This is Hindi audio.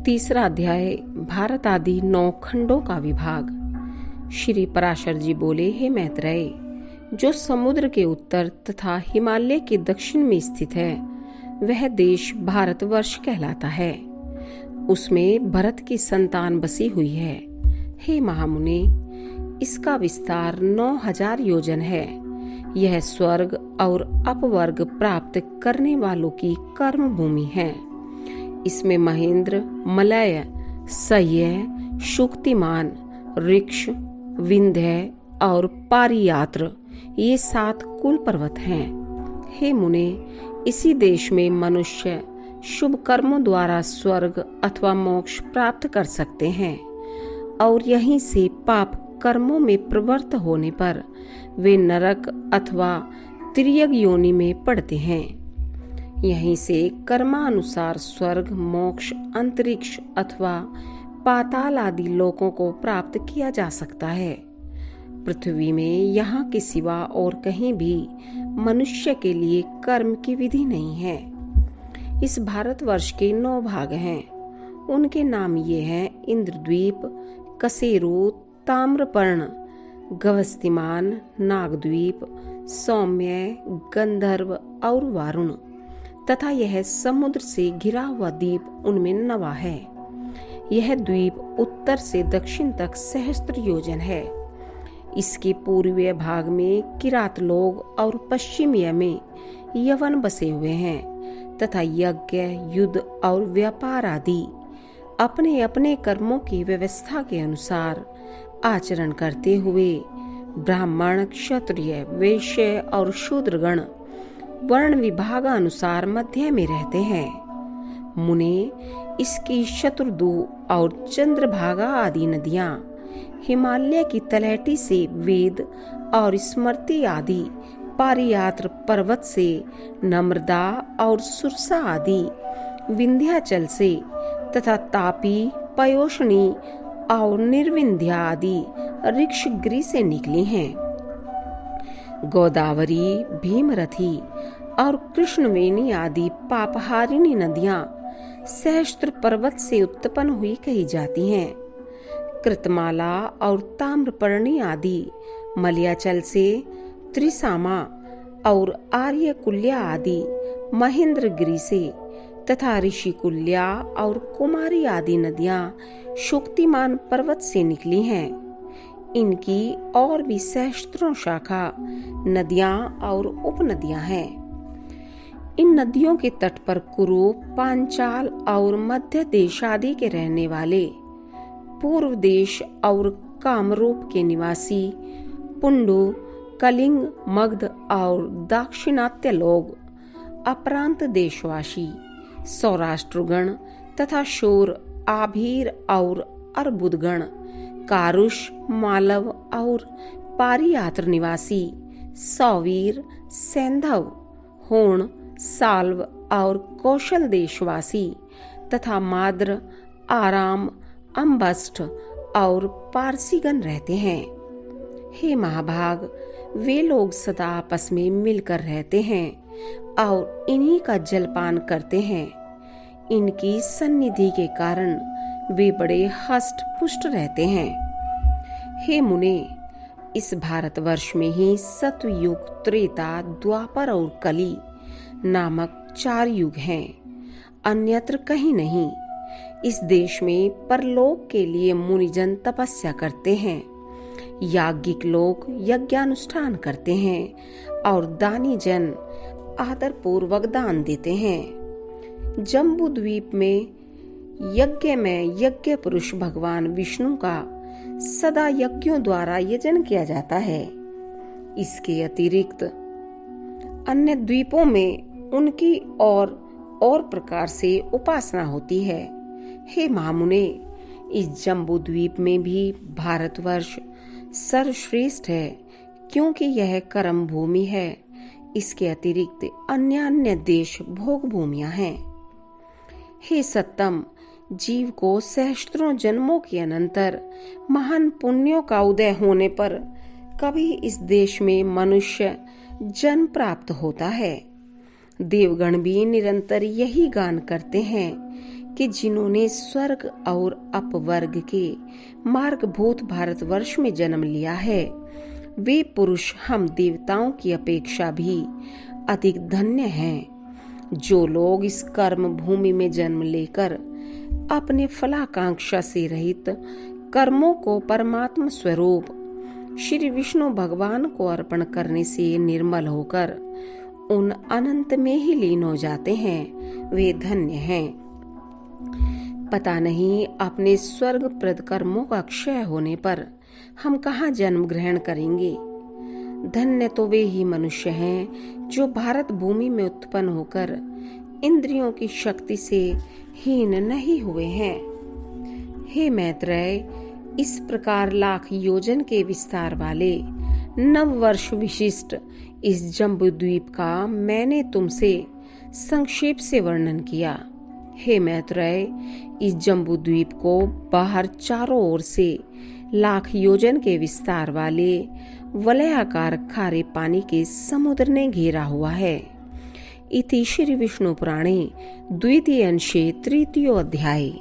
तीसरा अध्याय भारत आदि 9 खंडों का विभाग। श्री पराशर जी बोले, हे मैत्रेय, जो समुद्र के उत्तर तथा हिमालय के दक्षिण में स्थित है वह देश भारतवर्ष कहलाता है। उसमें भरत की संतान बसी हुई है। हे महामुने, इसका विस्तार 9000 योजन है। यह स्वर्ग और अपवर्ग प्राप्त करने वालों की कर्म भूमि है। इसमें महेंद्र, मलय, सह्य, शुक्तिमान, ऋक्ष, विंध्य और पारियात्र ये 7 कुल पर्वत हैं। हे मुने, इसी देश में मनुष्य शुभ कर्मों द्वारा स्वर्ग अथवा मोक्ष प्राप्त कर सकते हैं और यहीं से पाप कर्मों में प्रवृत्त होने पर वे नरक अथवा तिर्यक योनि में पड़ते हैं। यहीं से कर्मानुसार स्वर्ग, मोक्ष, अंतरिक्ष अथवा पाताल आदि लोकों को प्राप्त किया जा सकता है। पृथ्वी में यहाँ के सिवा और कहीं भी मनुष्य के लिए कर्म की विधि नहीं है। इस भारतवर्ष के 9 भाग हैं। उनके नाम ये हैं: इंद्रद्वीप, कसेरू, ताम्रपर्ण, गवस्तिमान, नागद्वीप, सौम्य, गंधर्व और वारुण, तथा यह समुद्र से घिरा हुआ द्वीप उनमें 9वां है। यह द्वीप उत्तर से दक्षिण तक सहस्त्र योजन है। इसके पूर्वीय भाग में किरात लोग और पश्चिमीय में यवन बसे हुए हैं तथा यज्ञ, युद्ध और व्यापार आदि अपने अपने कर्मों की व्यवस्था के अनुसार आचरण करते हुए ब्राह्मण, क्षत्रिय, वैश्य और शूद्रगण वर्ण विभागानुसार मध्य में रहते हैं। मुने, इसकी शत्रुदु और चंद्रभागा आदि नदियां हिमालय की तलहटी से वेद और स्मृति आदि, पारियात्र पर्वत से नम्रदा और सुरसा आदि, विंध्याचल से तथा तापी, पयोष्णी और निर्विंध्या आदि ऋक्षगिरि से निकली हैं। गोदावरी, भीमरथी और कृष्णवेणी आदि पापहारिणी नदियां सहस्त्र पर्वत से उत्पन्न हुई कही जाती हैं। कृतमाला और ताम्रपर्णी आदि मलयाचल से, त्रिसामा और आर्यकुल्या आदि महेंद्रगिरि से तथा ऋषिकुल्या और कुमारी आदि नदियां शुक्तिमान पर्वत से निकली हैं। इनकी और भी सहस्त्रों शाखा नदियां और उपनदियां हैं। इन नदियों के तट पर कुरु, पांचाल और मध्य देश आदि के रहने वाले, पूर्व देश और कामरूप के निवासी, पुंडु, कलिंग, मगध और दाक्षिणात्य लोग, अपरांत देशवासी, सौराष्ट्रगण तथा शूर, आभीर और अर्बुदगण, कारुष, मालव और पारियात्र निवासी, सौवीर, सैंधव, होण, साल्व और कौशल देशवासी तथा माद्र, आराम, अम्बस्ट और पारसीगण रहते हैं। हे महाभाग, वे लोग सदा आपस में मिलकर रहते हैं और इन्हीं का जलपान करते हैं। इनकी सन्निधि के कारण वे बड़े हष्ट पुष्ट रहते हैं। हे मुने, इस भारतवर्ष में ही सतयुग, त्रेता, द्वापर और कली नामक 4 युग हैं, अन्यत्र कहीं नहीं। इस देश में परलोक के लिए मुनिजन तपस्या करते हैं, याज्ञिक लोग यज्ञानुष्ठान करते हैं और दानी जन आदर पूर्वक दान देते हैं। जम्बू द्वीप में यज्ञ पुरुष भगवान विष्णु का सदा यज्ञों द्वारा यजन किया जाता है। इसके अतिरिक्त अन्य द्वीपों में उनकी और प्रकार से उपासना होती है। हे महामुने, इस जम्बू द्वीप में भी भारतवर्ष सर्वश्रेष्ठ है, क्योंकि यह कर्म भूमि है। इसके अतिरिक्त अन्य देश भोग भूमियां हैं। हे सत्तम, जीव को सहस्त्रों जन्मों के अनंतर महान पुण्यों का उदय होने पर कभी इस देश में मनुष्य जन्म प्राप्त होता है। देवगण भी निरंतर यही गान करते हैं कि जिन्होंने स्वर्ग और अपवर्ग के मार्गभूत भारतवर्ष में जन्म लिया है, वे पुरुष हम देवताओं की अपेक्षा भी अधिक धन्य हैं। जो लोग इस कर्म भूमि में जन्म लेकर अपने फलाकांक्षा से रहित कर्मों को परमात्मा स्वरूप श्री विष्णु भगवान को अर्पण करने से निर्मल होकर उन अनंत में ही लीन हो जाते हैं, वे धन्य हैं। पता नहीं अपने स्वर्गप्रद कर्मों का क्षय होने पर हम कहाँ जन्म ग्रहण करेंगे। धन्य तो वे ही मनुष्य हैं जो भारत भूमि में उत्पन्न होकर इंद्रियों की शक्ति से हीन नहीं हुए हैं। हे मैत्रेय, इस प्रकार लाख योजन के विस्तार वाले 9 वर्ष विशिष्ट इस जम्बू द्वीप का मैंने तुमसे संक्षेप से वर्णन किया। हे मैत्रेय, इस जम्बू द्वीप को बाहर चारों ओर से लाख योजन के विस्तार वाले वलयाकार खारे पानी के समुद्र ने घेरा हुआ है। इति श्री विष्णु पुराणे द्वितीय अंशे 3य अध्याय।